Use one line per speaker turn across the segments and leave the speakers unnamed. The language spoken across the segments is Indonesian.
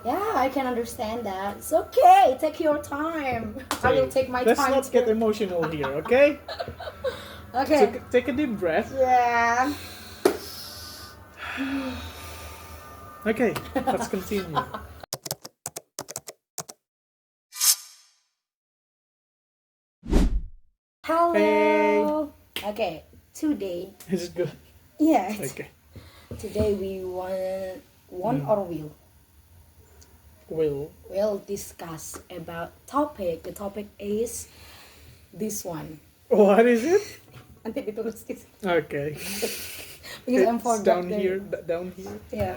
Yeah, I can understand that. It's okay. Take your time. I will take my
Let's
time.
not get emotional here, okay?
Okay.
Take a deep breath.
Yeah.
Okay, let's continue.
Hello.
Hey.
Okay. Today.
Is it good?
Yeah.
Okay.
Today we want or will discuss about topic. The topic is this one.
What is it?
Nanti ditulis di sini.
Okay.
Because I'm
It's
forgot
down
the-
here. Down here.
Yeah.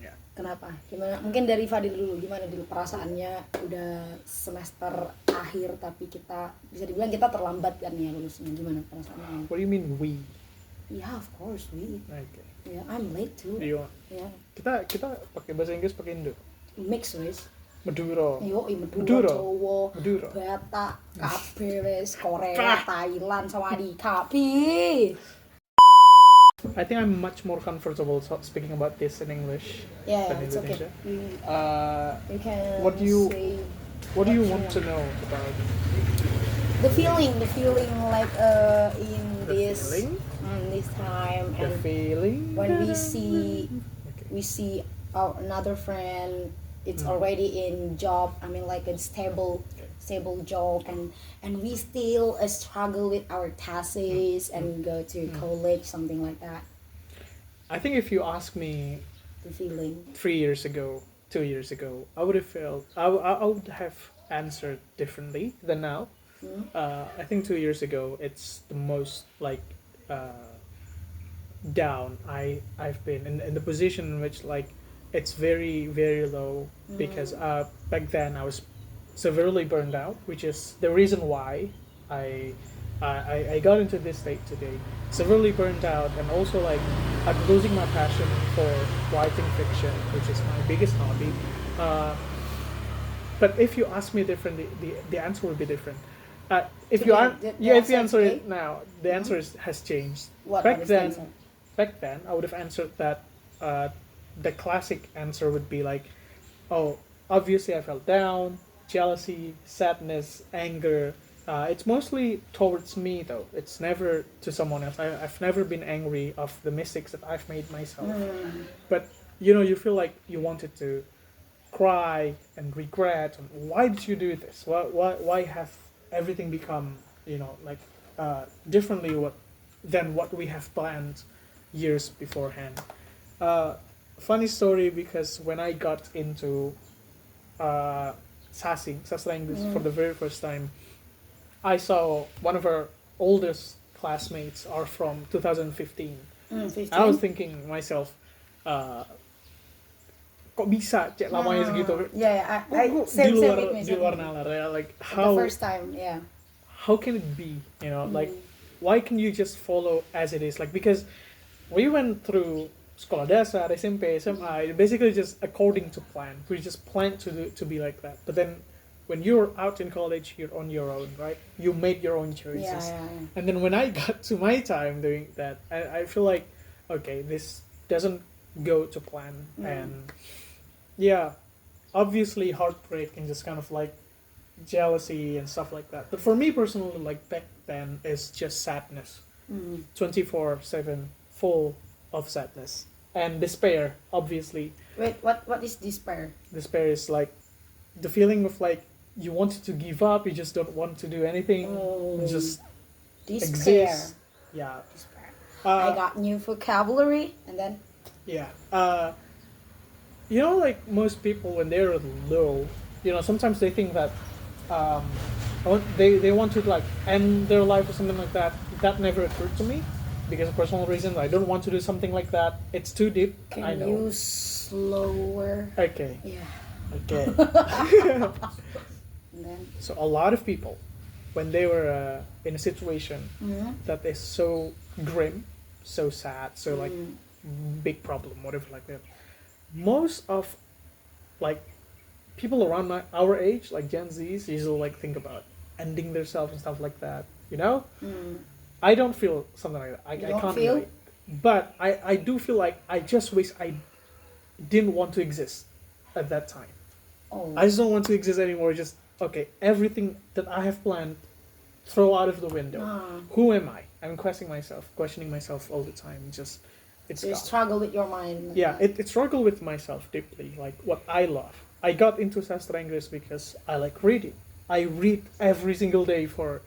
Yeah.
Kenapa? Gimana? Mungkin dari Fadil dulu. Gimana dulu perasaannya? Udah semester akhir tapi kita bisa dibilang kita terlambat kan ya lulusnya. Gimana perasaannya?
What do you mean we?
Yeah, of course we.
Okay.
Yeah, I'm late too.
Do you want?
Yeah,
Kita pakai bahasa Inggris pakai Indo.
mix wes.
Maduro.
Yo,
Maduro.
Maduro, Jawa,
Maduro.
Batak, kabeh wes, Korea, Thailand, sama di kabeh.
I think I'm much more comfortable speaking about this in English
Yeah,
than
it's okay.
Indonesia.
You can
What do you-
say
What do you
what
want to know about
the feeling like in
the
this
feeling?
this time
The
and
feeling?
when we
Okay.
see our another friend it's
Mm.
already in job, I mean like a stable job, and we still struggle with our thesis and go to college, something like that.
I think if you ask me
The feeling.
3 years ago, 2 years ago, I would have felt I would have answered differently than now.
Mm.
I think 2 years ago, it's the most like down I've been in the position in which like it's very very low because back then I was severely burned out, which is the reason why I got into this state today. Severely burned out, and also like I'm losing my passion for writing fiction, which is my biggest hobby. But if you ask me differently, the answer will be different. If you
Today,
are
the
yeah, if you
answer
answer it
today?
now, the answer has changed.
What
Back
is the
then,
answer?
back then I would have answered that the classic answer would be like, oh, obviously I felt down, jealousy, sadness, anger. It's mostly towards me though. It's never to someone else. I've never been angry of the mistakes that I've made myself. But you feel like you wanted to cry and regret. And why did you do this? Why have everything become like differently than what we have planned years beforehand? Funny story, because when I got into sastra English for the very first time, I saw one of our oldest classmates are from 2015.
15?
I was thinking myself, kok bisa cek lamanya segitu?
Yeah,
Kok
same
di luar
with me.
di
same
luar
with me.
nalar ya, like
The
how
first time, yeah.
how can it be, like why can you just follow as it is, like because we went through sekolah dasar, SMP, SMA, basically just according to plan. We just planned to be like that, but then when you're out in college, you're on your own, right? You made your own choices.
Yeah.
And then when I got to my time doing that, I feel like, okay, this doesn't go to plan. And yeah, obviously heartbreak and just kind of like jealousy and stuff like that. But for me personally, like back then, is just sadness. 24/7, full of sadness. And despair, obviously.
Wait, what is despair?
Despair is like the feeling of like you wanted to give up, you just don't want to do anything. Just
Despair.
exist. Yeah.
Despair.
Uh,
I got new vocabulary, and then
Yeah. Like most people when they're low, sometimes they think that they want to like end their life or something like that. That never occurred to me because of personal reasons. I don't want to do something like that. It's too deep. I
can
know.
you slower?
Okay.
Yeah.
Okay.
And then
So a lot of people, when they were in a situation that is so grim, so sad, so like big problem, whatever like that, most of like people around our age, like Gen Zs, usually like think about ending themselves and stuff like that. I don't feel something like that. I
don't
can't
feel?
relate. But I do feel like I just wish I didn't want to exist. at that time.
Oh.
I just don't want to exist anymore. Just okay, everything that I have planned, throw out of the window. Who am I? I'm questioning myself all the time. It's
So you
gone.
struggle with your mind. Like
Yeah,
that.
it struggle with myself deeply, like what I love. I got into Sastra English because I like reading. I read every single day for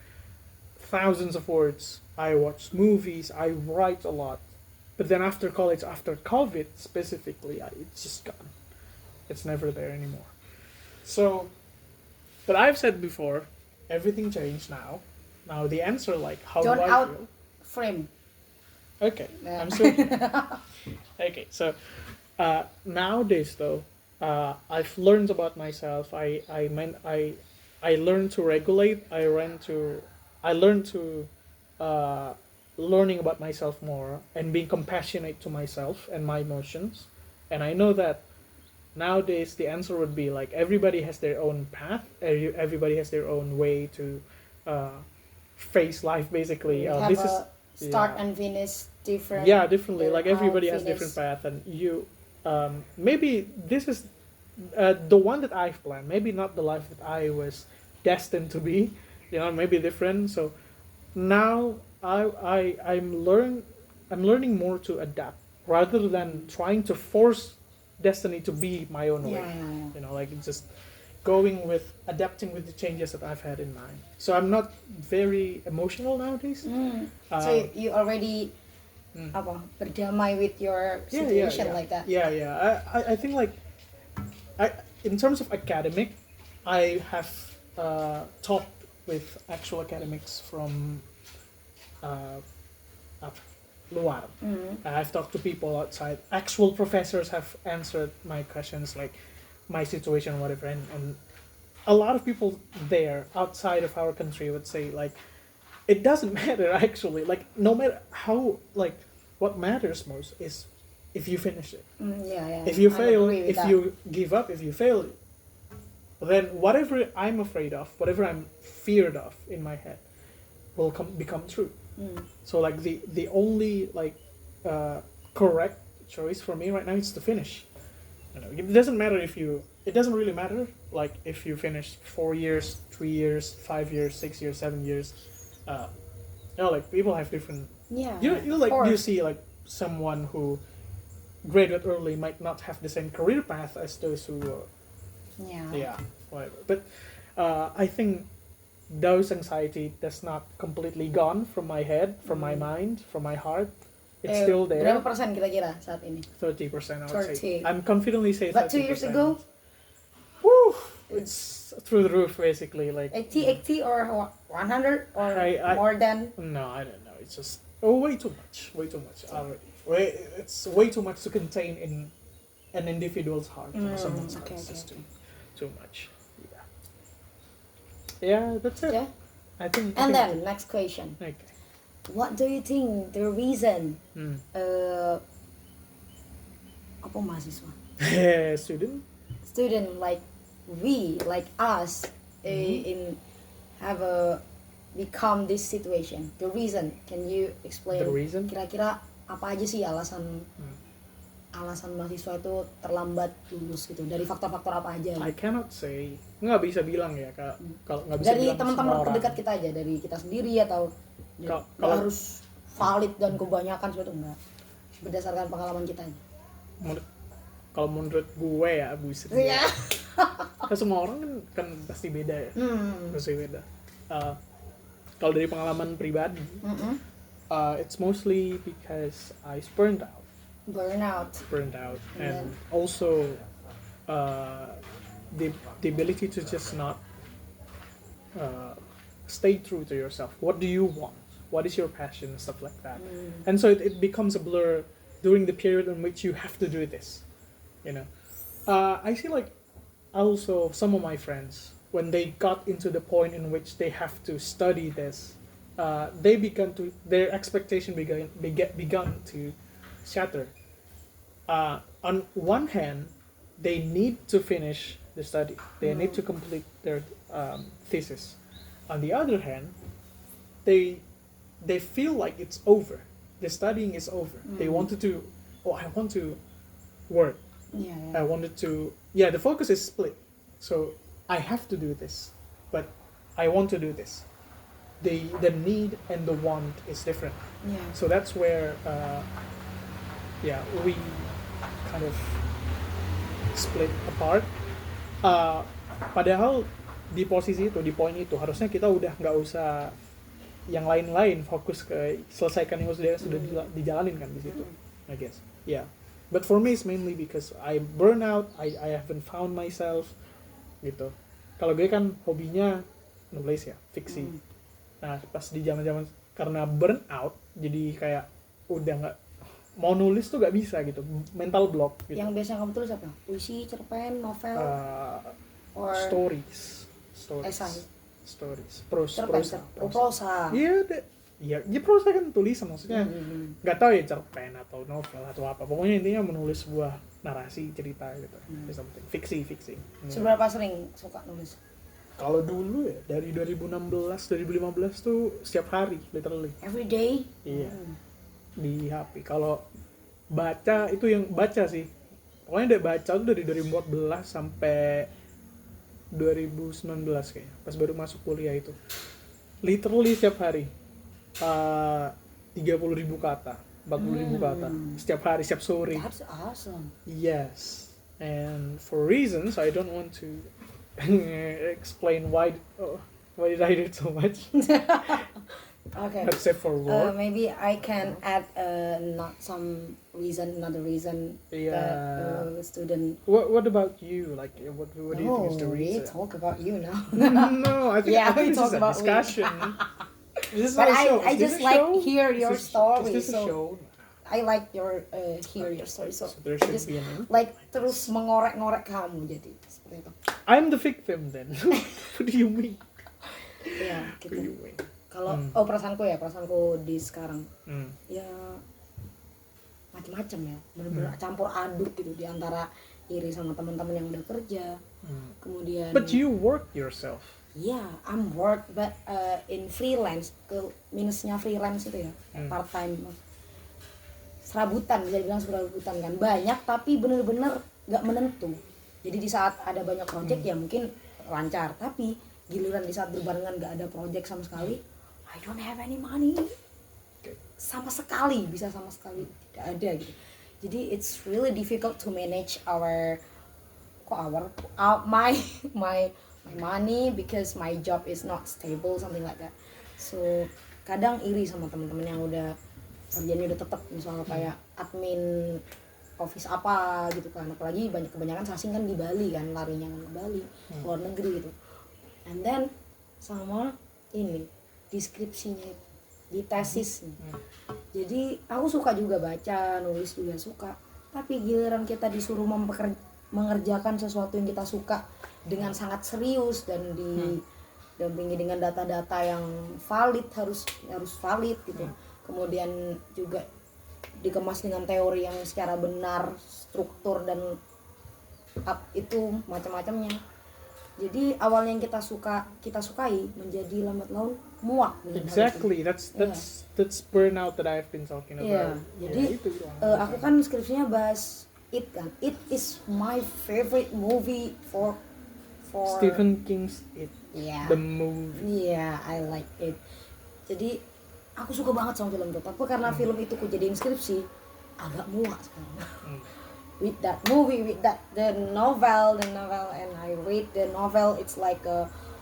thousands of words. I watch movies. I write a lot. But then after college, after COVID specifically, it's just gone. It's never there anymore. So, but I've said before, everything changed now. Now the answer, like, how
Don't
do I
out
feel?
frame.
Okay,
Yeah.
I'm still here. Okay, so nowadays though, I've learned about myself. I learned to regulate. I learned to uh, learning about myself more and being compassionate to myself and my emotions. And I know that nowadays the answer would be like everybody has their own path. Everybody has their own way to uh, face life. Basically,
We have
this
a
is
start
yeah.
and finish different.
Yeah, differently.
They're
Like
all
everybody has different
finished.
path, and you maybe this is the one that I've planned. Maybe not the life that I was destined to be. You know, maybe different. So now I'm learning more to adapt rather than trying to force destiny to be my own way.
Yeah, yeah, yeah.
You know, like just going with adapting with the changes that I've had in mind. So I'm not very emotional nowadays.
So you already apa berdamai with your situation like that.
Yeah. I think like I in terms of academic, I have talked with actual academics from uh, luar. I've talked to people outside. Actual professors have answered my questions, like my situation, whatever, and a lot of people there outside of our country would say like it doesn't matter actually. Like no matter how like what matters most is if you finish it.
Yeah.
If you
I
fail,
agree with
if
that.
you give up, if you fail, then whatever I'm afraid of, whatever I'm feared of in my head, will become true. So like the only like correct choice for me right now is to finish. You know, it doesn't matter if you. It doesn't really matter like if you finish 4 years, 3 years, 5 years, 6 years, 7 years. You know, like people have different.
Yeah.
You
of
like you
course.
see like someone who graduate early might not have the same career path as those who
Yeah.
whatever. But I think those anxiety that's not completely gone from my head, from my mind, from my heart. It's still there.
Berapa persen kira-kira saat ini?
30%, I would
30.
say. I'm confidently say 30%.
But 2 years ago,
Woo! It's through the roof, basically. Like
80 or 100 or
I-
more than.
no, I don't know. It's just way too much. Way too much already. It's way too much to contain in an individual's heart. Someone's heart.
okay,
It's just
okay.
too much. Yeah, that's it.
Yeah.
I think.
And then next question.
Okay.
What do you think the reason apa mahasiswa student like we like us in have a become this situation, the reason, can you explain
The reason?
kira-kira apa aja sih alasan alasan mahasiswa itu terlambat lulus gitu, dari faktor-faktor apa aja
I
gitu?
cannot say, nggak bisa bilang ya kak. Kalau nggak bisa
Dari
bilang
teman-teman
semua orang.
terdekat kita aja, dari kita sendiri atau nggak
Kalau-
harus valid dan kebanyakan seperti itu, enggak, berdasarkan pengalaman kita aja.
Kalau menurut gue ya, buset.
Iya.
Kan semua orang kan pasti beda ya. Pasti beda. Kalau dari pengalaman pribadi, it's mostly because I burned out,
Burnout.
and also the ability to just not stay true to yourself. What do you want? What is your passion and stuff like that? And so it becomes a blur during the period in which you have to do this. You know, I see like also some of my friends, when they got into the point in which they have to study this, their expectation begun to shatter. On one hand, they need to finish the study. They need to complete their thesis. On the other hand, they feel like it's over. The studying is over. They wanted to, I want to work.
Yeah.
I wanted to, yeah, the focus is split. So I have to do this, but I want to do this. The need and the want is different.
Yeah.
So that's where, yeah, we kind of split apart. Padahal di posisi itu, di poin itu, harusnya kita udah nggak usah yang lain-lain, fokus ke selesaikan yang sudah dijalanin kan di situ, I guess. Yeah. But for me it's mainly because I burn out, I haven't found myself gitu. Kalau gue kan hobinya nulis ya, fiksi. Nah, pas di zaman-zaman karena burn out, jadi kayak udah nggak mau nulis tuh nggak bisa gitu, mental block gitu.
Yang biasa kamu tulis apa? Puisi, cerpen, novel, or
Stories.
esai?
Stories.
Cerpen, prosa.
Iya, prosa kan tulisan maksudnya. Nggak tahu ya cerpen atau novel atau apa. Pokoknya intinya menulis sebuah narasi, cerita gitu. Something. Fiksi.
Seberapa sering suka nulis?
Kalau dulu ya dari 2016, 2015 tuh setiap hari, literally.
Every day?
Iya. Di HP. Kalau baca itu yang baca sih. Pokoknya dari baca tuh dari 2014 sampai 2019 kayaknya. Pas baru masuk kuliah itu. Literally setiap hari. 30.000 kata, 40.000 kata setiap hari, setiap sore.
That's awesome.
Yes. And for reasons I don't want to explain why did I do it so much.
Okay.
Except for work.
Maybe I can add another reason
Yeah.
that student.
What about you? Like, what do you think is the
we
reason?
talk about you now.
No, I think,
Yeah,
I think
we
this
talk
is a
about
discussion. This is
But
not a show.
I
Is this
just
a
like
show?
hear your story.
Is this a
So
show?
I like hear your story. So
So there
I
should
just
be an
like terus mengorek-ngorek kamu jadi seperti itu.
I'm the victim then. What do you mean?
Iya,
What do
gitu.
you mean?
Kalau perasaanku di sekarang ya macam-macam ya, benar-benar campur aduk gitu di antara iri sama teman-teman yang udah kerja, kemudian.
But you work yourself.
Yeah, I'm work but in freelance. Minusnya freelance itu ya, part time. Serabutan, bisa dibilang serabutan kan, banyak tapi bener-bener nggak menentu. Jadi di saat ada banyak project ya mungkin lancar, tapi giliran di saat berbarengan nggak ada project sama sekali, I don't have any money. Sama sekali tidak ada gitu. Jadi it's really difficult to manage my money because my job is not stable, something like that. So kadang iri sama teman-teman yang udah kerjanya udah tetap, misalnya kayak admin office apa gitu kan, apalagi kebanyakan sasing kan di Bali kan, larinya kan ke Bali, luar negeri gitu. And then sama ini deskripsinya di tesis. Jadi aku suka juga baca, nulis juga suka, tapi giliran kita disuruh mengerjakan sesuatu yang kita suka dengan sangat serius dan didampingi dengan data-data yang valid, harus valid gitu. Kemudian juga dikemas dengan teori yang secara benar, struktur dan itu macam-macamnya. Jadi awalnya yang kita sukai menjadi lambat laun muak.
Exactly, that's burnout that I've been talking about.
Jadi aku kan skripsinya bahas It kan. It is my favorite movie for
Stephen King's It.
Yeah.
The movie.
Yeah, I like it. Jadi aku suka banget sama film itu. Tapi karena film itu ku jadiin skripsi, agak muak sekarang. With that movie, the novel, and I read the novel. It's like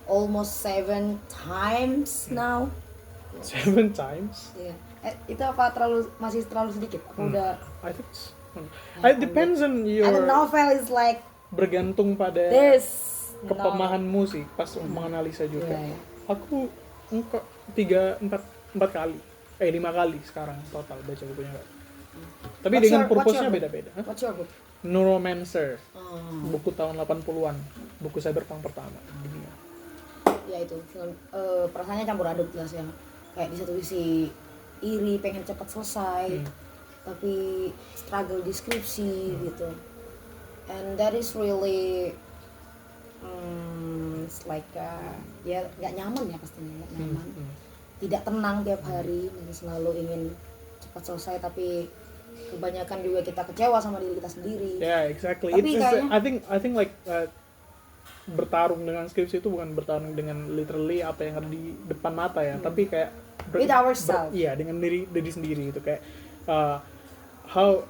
almost 7 times now.
7 times?
Yeah. Itu apa masih terlalu sedikit? Aku udah.
I think it depends on your.
And the novel is like.
Bergantung pada.
This.
Kepemahamanmu sih pas menganalisa juga.
Yeah.
Aku 4 kali, 5 kali sekarang total baca bukunya. Tapi dengan purpose-nya beda-beda.
What's your book?
Neuromancer. Buku tahun 80-an, buku cyberpunk pertama di dunia.
Ya itu film perasaannya campur aduk jelas ya. Kayak di satu sisi iri pengen cepat selesai, tapi struggle di skripsi gitu. And that is really it's like ya nggak nyaman ya pastinya, nggak nyaman. Tidak tenang tiap hari dan selalu ingin cepat selesai, tapi kebanyakan juga kita kecewa sama diri kita sendiri.
Yeah, exactly.
Tapi kayaknya-
I think like bertarung dengan skripsi itu bukan bertarung dengan literally apa yang ada di depan mata ya, tapi kayak
With ourselves.
iya, dengan diri sendiri itu kayak how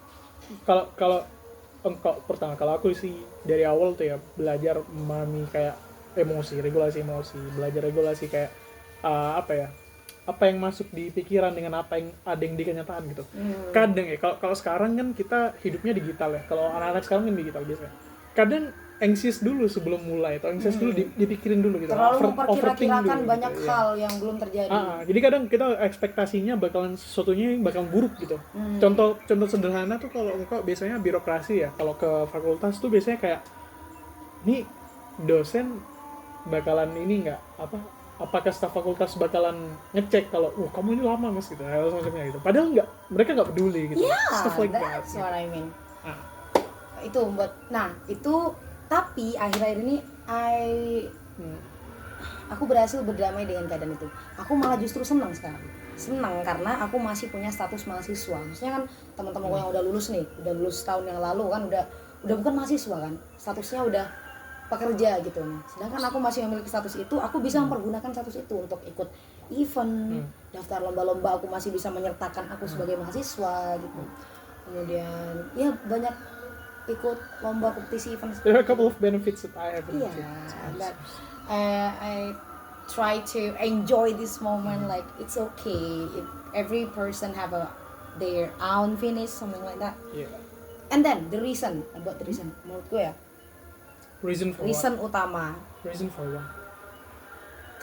kalau engkau pertama, kalau aku sih dari awal tuh ya belajar memahami kayak regulasi emosi, belajar regulasi kayak apa ya, apa yang masuk di pikiran dengan apa yang ada yang di kenyataan gitu. Kadang ya kalau sekarang kan kita hidupnya digital ya, kalau anak-anak sekarang kan digital biasanya. Kadang anxious dulu sebelum mulai, atau anxious dulu dipikirin dulu gitu.
Terlalu
Overthink
memperkira-kirakan
dulu
banyak
gitu,
hal yang belum terjadi.
jadi kadang kita ekspektasinya bakalan sesuatunya yang bakalan buruk gitu. Contoh sederhana tuh kalau engkau biasanya birokrasi ya, kalau ke fakultas tuh biasanya kayak nih dosen bakalan ini nggak apakah staf fakultas bakalan ngecek kalau kamu ini lama mas gitu, hal semacamnya gitu. Padahal mereka nggak peduli gitu.
Yeah,
Stuff like that.
that's what I mean.
Ah.
Itu tapi akhir-akhir ini aku berhasil berdamai dengan keadaan itu. Aku malah justru senang sekarang. Senang karena aku masih punya status mahasiswa. Maksudnya kan teman-temanku yang udah lulus tahun yang lalu kan udah bukan mahasiswa kan. Statusnya udah pekerja gitu. Sedangkan aku masih memiliki status itu, aku bisa mempergunakan status itu untuk ikut event, daftar lomba-lomba, aku masih bisa menyertakan aku sebagai mahasiswa gitu. Kemudian ya banyak ikut lomba kompetisi event.
There are a couple of benefits that I have.
That I try to enjoy this moment. Like it's okay. Every person have their own finish, something like that.
Yeah.
And then the reason, menurutku ya,
Reason for
utama
what? Reason for what?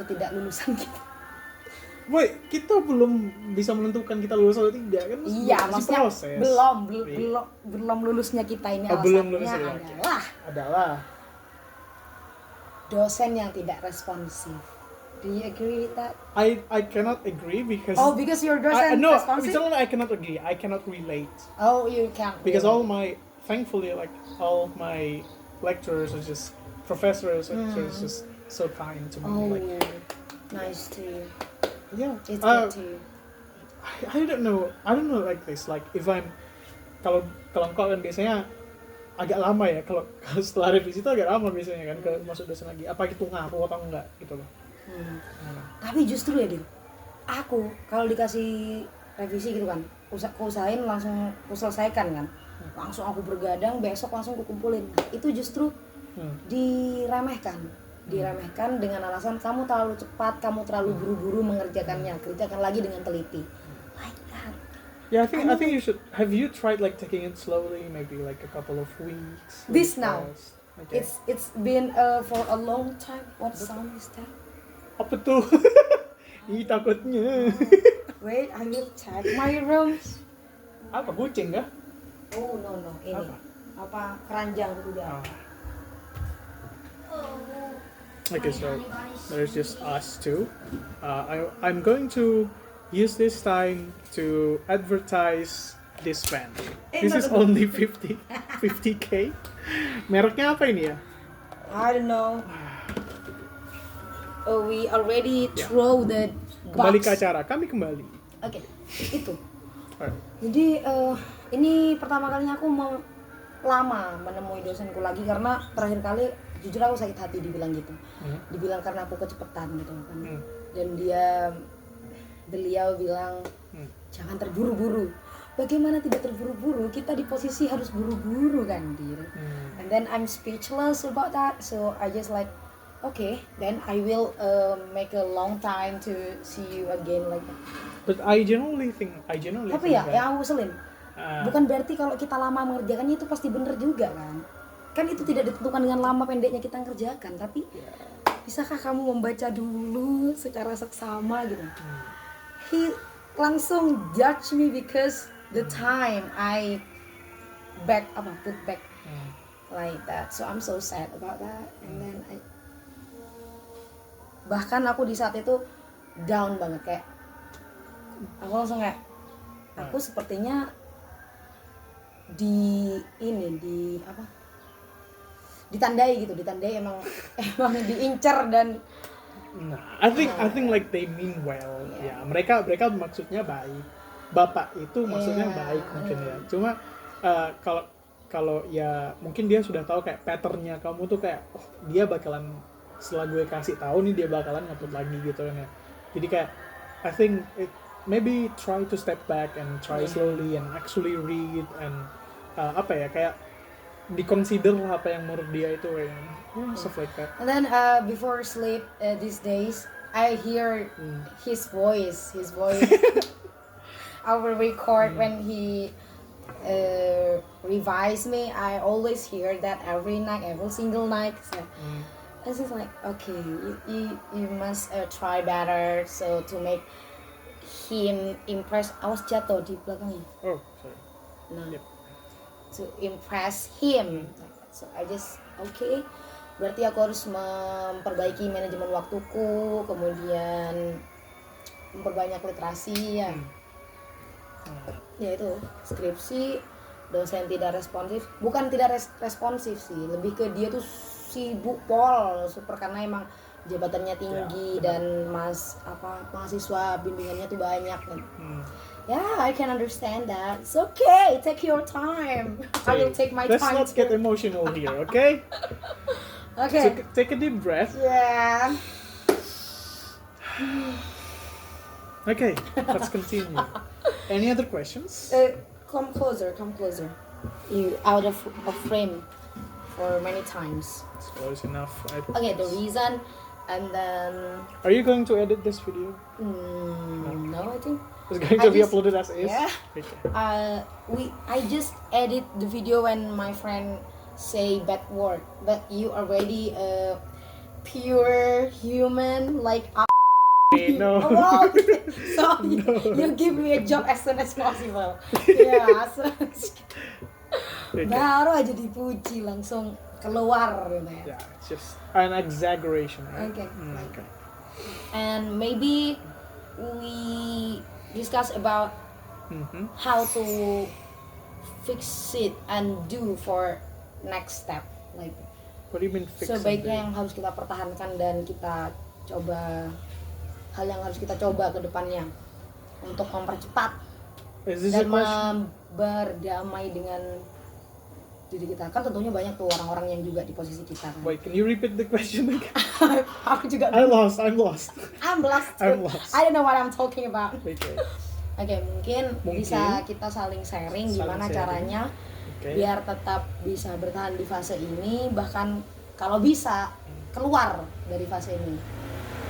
ketidaklulusan kita.
Boy, kita belum bisa menentukan kita lulus atau tidak kan?
Iya,
masih
maksudnya
proses.
belum lulusnya kita ini
belum
alasannya
lulusnya
adalah
adalah
dosen yang tidak responsif. Do you agree with that?
I cannot agree because
Because your dosen
no,
responsif?
it's not I cannot agree. I cannot relate
You can't.
because
really.
thankfully all of my lecturers are just professors are just so kind to me.
Nice to you.
Yeah,
It's good to you.
I don't know like this, like if I'm kalau engkau kan biasanya agak lama ya, kalau setelah revisi itu agak lama biasanya kan ke masuk dosen lagi, apa itu ngaruh atau enggak gitu loh.
Tapi justru ya Dil, aku kalau dikasih revisi gitu kan, aku usahain langsung aku selesaikan kan, langsung aku bergadang, besok langsung aku kumpulin. Itu justru diremehkan dengan alasan kamu terlalu cepat, kamu terlalu buru-buru mengerjakannya, kerjakan lagi dengan teliti. Like that.
Yeah, I think you should. Have you tried like taking it slowly, maybe like a couple of weeks?
This now.
Okay.
It's been for a long time. What sound is that?
Apa tuh? Ih, takutnya.
Wait, I will check my rooms.
Apa kucing kah?
Oh no, ini apa keranjang kuda.
Okay, so there's just us two. I'm going to use this time to advertise this fan. This is only 50k. Mereknya apa ini ya?
I don't know. We already throw the box.
Kembali ke acara, kami kembali.
Oke, itu.
Alright.
Jadi ini pertama kalinya aku lama menemui dosenku lagi karena terakhir kali jujur aku sakit hati dibilang gitu. Dibilang karena aku kecepetan gitu kan. Dan beliau bilang jangan terburu-buru. Bagaimana tidak terburu-buru? Kita di posisi harus buru-buru kan, Dir. And then I'm speechless about that. So I just like okay, then I will make a long time to see you again like that.
But I generally think
Tapi ya, yang aku keselin. Bukan berarti kalau kita lama mengerjakannya itu pasti benar juga kan. Kan itu tidak ditentukan dengan lama pendeknya kita ngerjakan, tapi bisakah kamu membaca dulu secara seksama gitu. He langsung judge me because the time I put back like that. So I'm so sad about that. And then bahkan aku di saat itu down banget, kayak aku langsung kayak aku sepertinya ditandai emang diincar dan
I think like they mean well. Ya, mereka maksudnya baik. bapak itu maksudnya
Iya.
baik mungkin ya. Cuma kalau kalau ya mungkin dia sudah tahu kayak patternnya kamu tuh kayak oh dia bakalan setelah gue kasih tahu nih dia bakalan ngupload lagi gitu kan ya. Jadi kayak I think maybe try to step back and try slowly and actually read and apa ya kayak diconsider apa yang menurut dia itu kayak stuff like that.
And then before sleep these days, I hear his voice. I will record when he revise me. I always hear that every night, every single night. So this is like okay, you must try better so to make him impress. Awas jatuh di belakangnya.
Oh, sorry.
Nah,
Yep.
to impress him. So I just okay. Berarti aku harus memperbaiki manajemen waktuku, kemudian memperbanyak literasi ya. Ya itu skripsi, dosen tidak responsif, bukan tidak responsif sih, lebih ke dia tuh sibuk pol super karena emang jabatannya tinggi dan mahasiswa bimbingannya tuh banyak kan. Yeah, I can understand that. It's okay, take your time. I will take my
Let's
time.
not get emotional here, okay?
Okay.
Take a deep breath.
Yeah.
Okay, let's continue. Any other questions?
Come closer. You out of frame for many times.
It's close enough.
Okay, the reason, and then
Are you going to edit this video?
no, I think
It's going
I
to be
just-
uploaded as is?
yeah.
Okay.
I just edit the video when my friend say bad word, but you already a pure human like.
No.
Oh, so you give me a job as soon as possible. Yeah, so,
Okay.
baru aja dipuji langsung keluar gitu ya.
Yeah, it's just an exaggeration, right?
Okay.
Okay.
And maybe we discuss about
Mm-hmm.
how to fix it and do for next step. Like
What do you mean fix and
sebaiknya
do?
yang harus kita pertahankan dan kita coba, hal yang harus kita coba ke depannya untuk mempercepat
Is this a
dan
question?
berdamai dengan diri kita. Kan tentunya banyak tuh orang-orang yang juga di posisi kita kan.
Wait, can you repeat the question again?
Aku juga
I'm lost.
I'm lost too.
I'm lost.
I don't know what I'm talking about.
Okay.
Oke, mungkin bisa kita saling sharing gimana
sharing.
caranya
Okay.
biar tetap bisa bertahan di fase ini, bahkan kalau bisa keluar dari fase ini.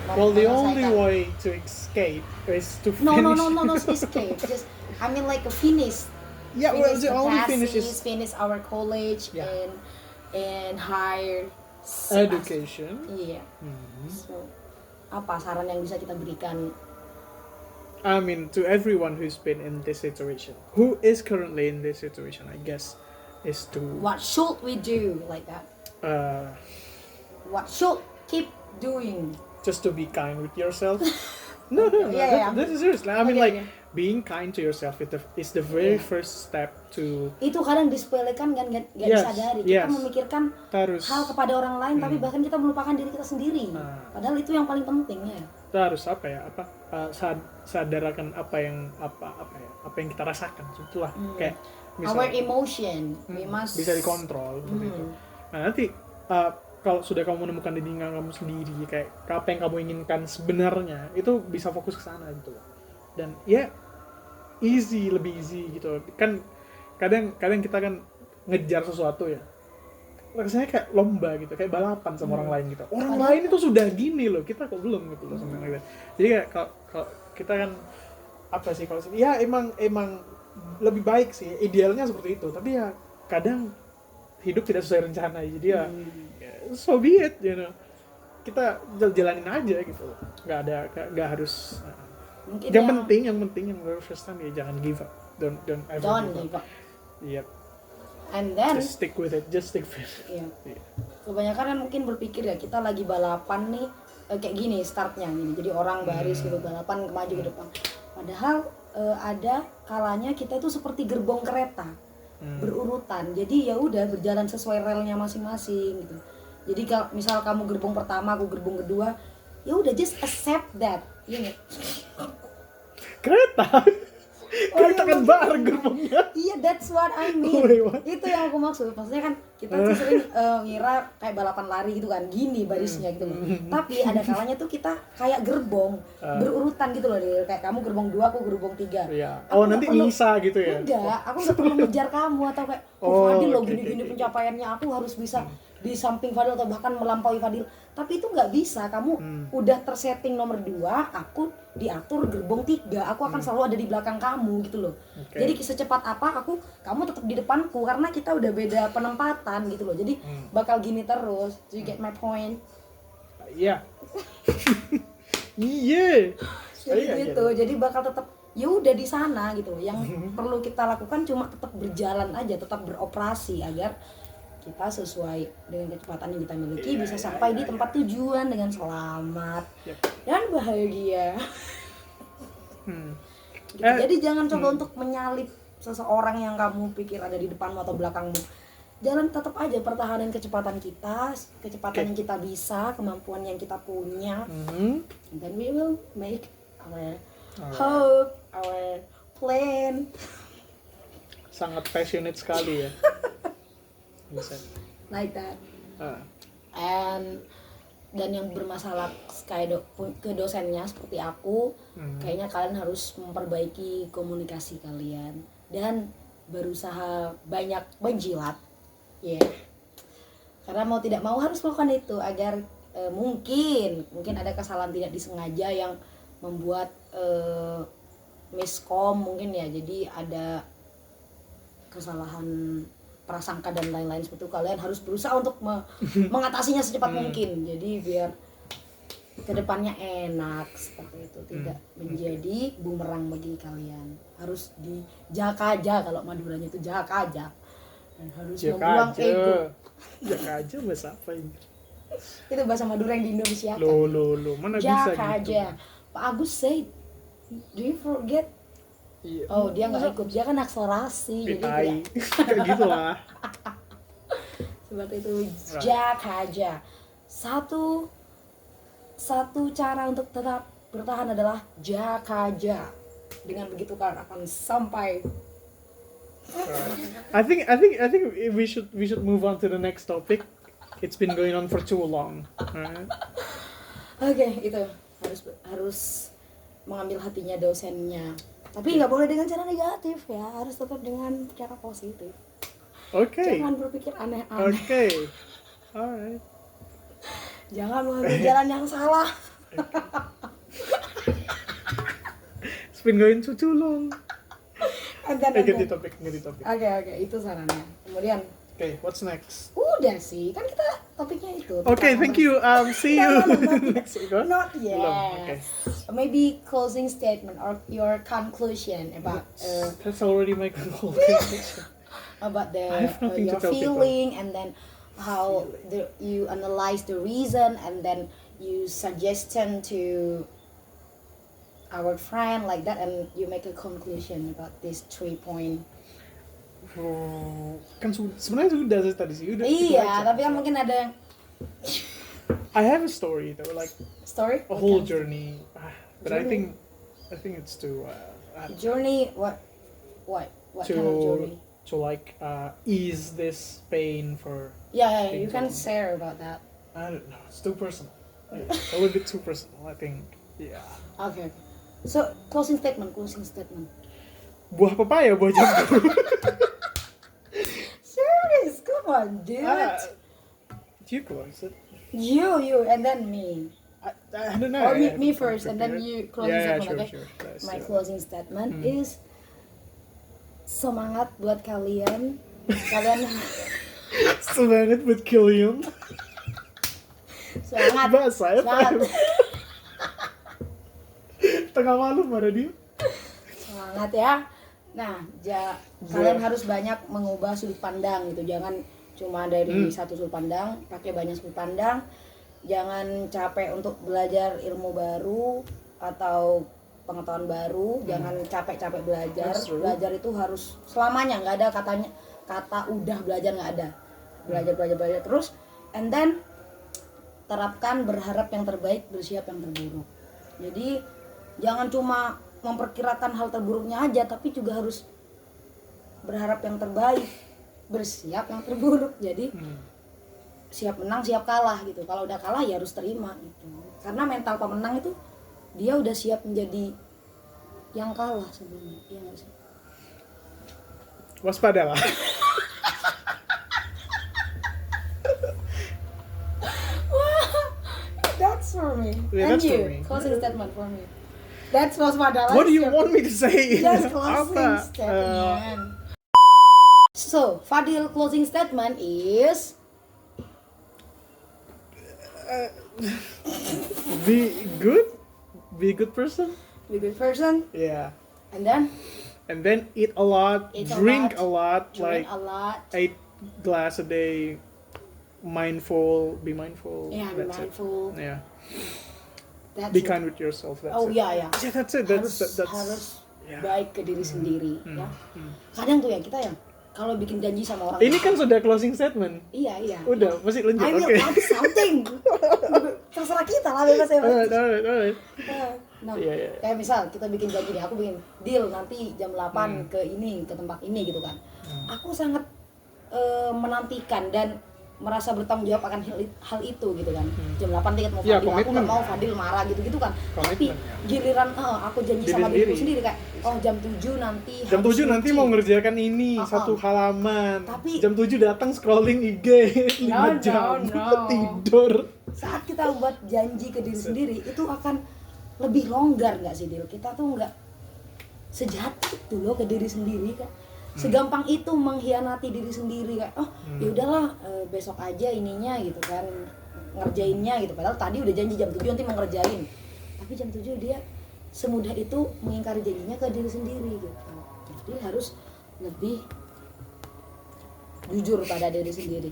Well, the only
Menyelesaikan.
way to escape is to finish.
No, escape. Just I mean like a finish.
Yeah, well, the only
classes,
finish is
finish our college
Yeah.
and higher
education.
Iya.
Mhm.
So, apa saran yang bisa kita berikan?
I mean, to everyone who's been in this situation, who is currently in this situation, I guess, is to
What should we do like that? What should keep doing?
just to be kind with yourself. No,
Yeah.
this is serious. I mean,
Okay,
like being kind to yourself is the very
Yeah.
first step to
Itu kadang disepelekan kan nggak
Yes,
disadari. Kita
yes.
memikirkan
harus
hal kepada orang lain, tapi bahkan kita melupakan diri kita sendiri.
Nah.
Padahal itu yang paling penting ya.
kita harus apa ya sadar akan apa yang kita rasakan itulah kayak
Our
misal
emotion, we must
bisa dikontrol seperti itu. Nah nanti kalau sudah kamu menemukan diri kamu sendiri kayak apa yang kamu inginkan sebenarnya itu bisa fokus ke sana gitu loh. Dan ya lebih easy gitu kan. Kadang kita kan ngejar sesuatu ya rasanya kayak lomba gitu, kayak balapan sama orang lain gitu. Orang lain itu sudah gini loh, kita kok belum gitu loh sama yang lain. Jadi kayak kalau kita kan apa sih kalau ya emang lebih baik sih idealnya seperti itu, tapi ya kadang hidup tidak sesuai rencana, jadi ya so be it, you know. Kita jalanin aja gitu, nggak harus.
Mungkin
yang penting yang first time ya jangan give up, don't ever
don't
give
give up.
Yep.
And then
Just stick with it, just stick with it.
iya.
Iya.
Kebanyakan kan mungkin berpikir ya kita lagi balapan nih kayak gini startnya gini. Jadi orang baris gitu balapan maju ke depan. Padahal ada kalanya kita itu seperti gerbong kereta berurutan. Jadi ya udah berjalan sesuai relnya masing-masing gitu. Jadi kalau misal kamu gerbong pertama, aku gerbong kedua, ya udah just accept that. Iya nggak?
Kereta. Kita tekan bareng gerbongnya.
Iya, that's what I mean.
Wait, what?
Itu yang aku maksud. Maksudnya kan kita tuh sering ngira kayak balapan lari gitu kan, gini barisnya gitu loh. Tapi ada kalanya tuh kita kayak gerbong berurutan gitu loh. Kayak kamu gerbong 2, aku gerbong 3.
Iya.
Aku
Oh, nanti
nggak perlu-
Nisa gitu ya.
Enggak, aku nggak perlu ngejar kamu atau kayak
Oh,
Fadil loh
oke,
gini-gini
oke.
pencapaiannya, aku harus bisa di samping Fadil atau bahkan melampaui Fadil. Tapi itu nggak bisa. Kamu udah tersetting nomor 2, aku diatur gerbong 3. Aku akan selalu ada di belakang kamu gitu loh.
Oke.
Jadi secepat apa kamu tetap di depanku karena kita udah beda penempatan gitu loh. Jadi bakal gini terus. Do you get my point?
Iya. Iya.
Jadi
Iya,
gitu.
iya.
Jadi bakal tetap ya udah di sana gitu loh. Yang perlu kita lakukan cuma tetap berjalan aja, tetap beroperasi agar kita sesuai dengan kecepatan yang kita miliki bisa sampai di tempat tujuan dengan selamat
Yep.
dan bahagia.
Hmm.
Gitu. Jadi jangan coba untuk menyalip seseorang yang kamu pikir ada di depanmu atau belakangmu. Jalan tetap aja pertahanan kecepatan kita, kecepatan yang kita bisa, kemampuan yang kita punya.
Mhm.
And then we will make our hope, our plan.
Sangat passionate sekali ya. Bisa.
Like that.
Ah.
Dan yang bermasalah kayak ke dosennya seperti aku, kayaknya kalian harus memperbaiki komunikasi kalian dan berusaha banyak menjilat, ya. Karena mau tidak mau harus melakukan itu agar mungkin ada kesalahan tidak disengaja yang membuat miskom mungkin ya. Jadi ada kesalahan prasangka dan lain-lain seperti itu. Kalian harus berusaha untuk mengatasinya secepat mungkin. Jadi biar kedepannya enak seperti itu, tidak menjadi bumerang bagi kalian. Harus dijaka aja, kalau Maduranya itu jaka aja, dan harus membuang ego.
Jaka aja bahasa apa ini?
Itu bahasa Madura yang di Indonesia kan.
Lo mana bisa
Jaka
gitu?
aja. Pak Agus say, do you forget?
Iya.
Oh, dia nggak ikut, dia kan akselerasi, jadi
Tai.
tidak
Kayak gitu lah.
seperti itu. Jaga aja. Satu cara untuk tetap bertahan adalah jaga aja. Dengan begitu kalian akan sampai.
I think we should move on to the next topic. It's been going on for too long. Alright.
Oke, itu harus mengambil hatinya dosennya. Tapi nggak boleh dengan cara negatif ya, harus tetap dengan cara positif.
Okay.
Jangan berpikir aneh-aneh.
Okay. Alright.
Jangan mengambil jalan yang salah.
It's been going for too long. Ganti
Oke,
topik.
itu sarannya. Kemudian,
Okay, what's next?
udah sih, kan kita topiknya itu.
Okay, thank you. See you next week. Huh?
Not yet.
Belum, okay.
Maybe closing statement or your conclusion about
That's already my conclusion.
about
I have nothing to
your
tell people.
feeling, and then how you analyze the reason, and then you suggestion to our friend like that, and you make a conclusion about this 3 point.
Kan sebenarnya sudah tadi sih. Udah, itu
Iya,
aja.
tapi kan mungkin ada yang
I have a story though, like
story.
a whole journey. But I think it's to
Journey. What kind of journey?
to like ease this pain for.
Yeah, you
things
can
on-
share about that.
I don't know. It's too personal. A little bit too personal. I think. Yeah.
Okay. So closing statement.
Buah papaya, buah jambu.
Serious? Come on, dude.
You close it.
You, and then me.
I don't know.
Or
I
me
haven't
first, and then
prepared.
you closing
Yeah,
statement.
sure,
Okay.
sure. Let's
My
do it.
closing statement is semangat buat kalian. Kalian
Semangat buat Killian.
semangat.
Bahasa ya,
Semangat.
Pak. Tengah malam ada dia.
Semangat ya. Nah, kalian harus banyak mengubah sudut pandang gitu. Jangan cuma dari satu sudut pandang, pakai banyak sudut pandang. Jangan capek untuk belajar ilmu baru atau pengetahuan baru. Jangan capek-capek belajar.
That's true.
Belajar itu harus selamanya, nggak ada kata udah belajar, nggak ada. Belajar terus, and then terapkan berharap yang terbaik, bersiap yang terburuk. Jadi jangan cuma memperkirakan hal terburuknya aja, tapi juga harus berharap yang terbaik, bersiap yang terburuk. Jadi siap menang siap kalah gitu. Kalau udah kalah ya harus terima gitu, karena mental pemenang itu dia udah siap menjadi yang kalah sebelumnya. Iya nggak sih?
Waspadalah.
That's for me.
Yeah,
And
that's
you,
for me.
closing statement for me. That's waspadalah.
What do you want me to say?
Just closing
Apa?
statement. So, Fadil closing statement is
Be good. Be a good person.
be a good person,
Yeah.
and then
And then eat a lot,
Eat a
drink
lot,
a lot,
drink
like
a lot.
8 glass a day. Mindful, be mindful.
Yeah, be
That's
mindful.
It. Yeah.
That's
Be
it.
kind with yourself. That's
Oh
it.
ya ya.
Yeah, that's it. That's
Harus
yeah.
baik ke diri sendiri ya. Kadang tuh ya kita ya kalau bikin janji sama orang.
Ini kan sudah closing statement.
Iya.
Udah, masih lanjut.
I will
Oke.
add something. Terserah kita lah, bebas ya.
Alright.
Nah,
Iya, iya.
kayak misal kita bikin janji nih, aku bikin deal nanti jam 8 ke ini, ke tempat ini gitu kan. Aku sangat menantikan dan merasa bertanggung jawab akan hal itu gitu kan. Jam 8 tiket mau
Ya,
Fadil, aku
komitmen.
nggak mau Fadil marah gitu-gitu kan. Tapi
Komitmen, ya.
giliran aku janji
Diri
sama diriku
sendiri.
sendiri kayak jam 7 nanti
Jam
harus
7 nanti
nyuci.
mau ngerjakan ini
Uh-uh.
satu halaman.
Tapi-
jam 7 datang scrolling IG 5 jam.
no.
Tidur.
Saat kita buat janji ke diri sendiri itu akan lebih longgar nggak sih Dil? Kita tuh nggak sejahat itu loh ke diri sendiri kan. Segampang itu mengkhianati diri sendiri kayak ya udahlah besok aja ininya gitu kan, ngerjainnya gitu. Padahal tadi udah janji jam 7 nanti mau ngerjain. Tapi jam 7 dia semudah itu mengingkari janjinya ke diri sendiri gitu. Jadi harus lebih jujur pada diri sendiri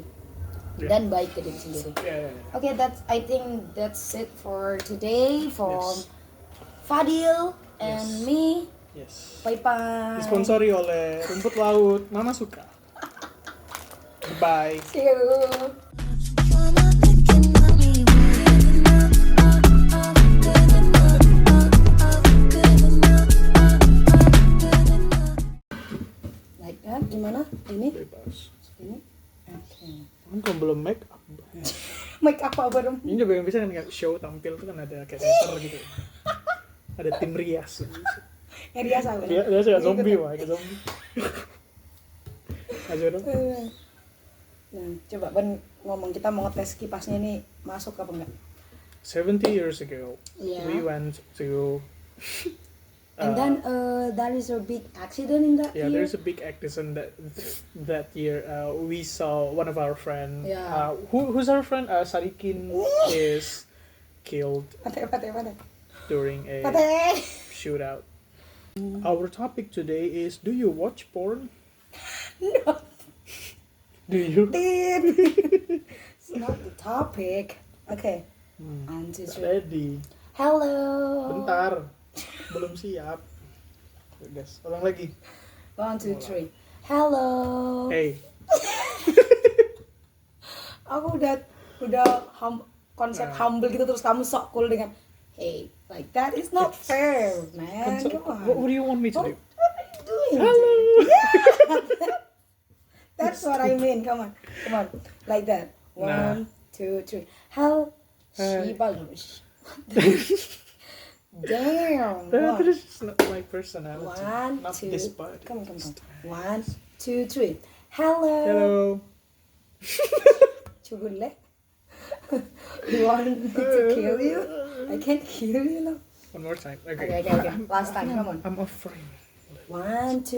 dan baik ke diri sendiri.
Yeah.
Okay, I think that's it for today from
Yes.
Fadil and
Yes.
me.
Yes.
Bye bye.
Disponsori oleh rumput laut. Mama suka. Bye.
See you. Like that, gimana? Ini?
Bebas.
Ini? Okay.
Kan belum make up.
Make up apa dong?
Ini juga yang bisa kan kayak show tampil tuh kan ada kayak teater gitu. Ada tim rias.
Rias apa?
Dia kayak zombie wah, kayak zombie. Aja dong.
Nah, coba Ben ngomong, kita mau ngetes kipasnya ini masuk apa enggak?
70 years ago,
Yeah.
we went to
And then there is a big accident in that year.
there's a big accident that year. We saw one of our friend.
Yeah.
Who's our friend? Sarikin is killed
Pate.
during a shootout. Our topic today is: do you watch porn?
No.
Do you?
It's not the topic. Okay. 1, 2, 3.
Ready?
Hello.
Bentar, belum siap. Guys, ulang lagi.
1, 2, 3. Hello.
Hey,
Aku udah konsep humble gitu, terus kamu sok cool dengan hey, like that is not fair, man. Come on.
what do you want me to do?
What are you doing?
Hello.
Yeah. That's what I mean. Come on. Like that.
Nah.
1, 2, 3. How?
Hey.
Damn.
That is just not my personality.
1,
Not
2.
this part.
Come. 1, 2, 3. Hello.
Hello.
Chugule. You want me to kill you? I can't kill you now.
One more time.
Okay. Last time. Come on.
I'm afraid.
1, 2.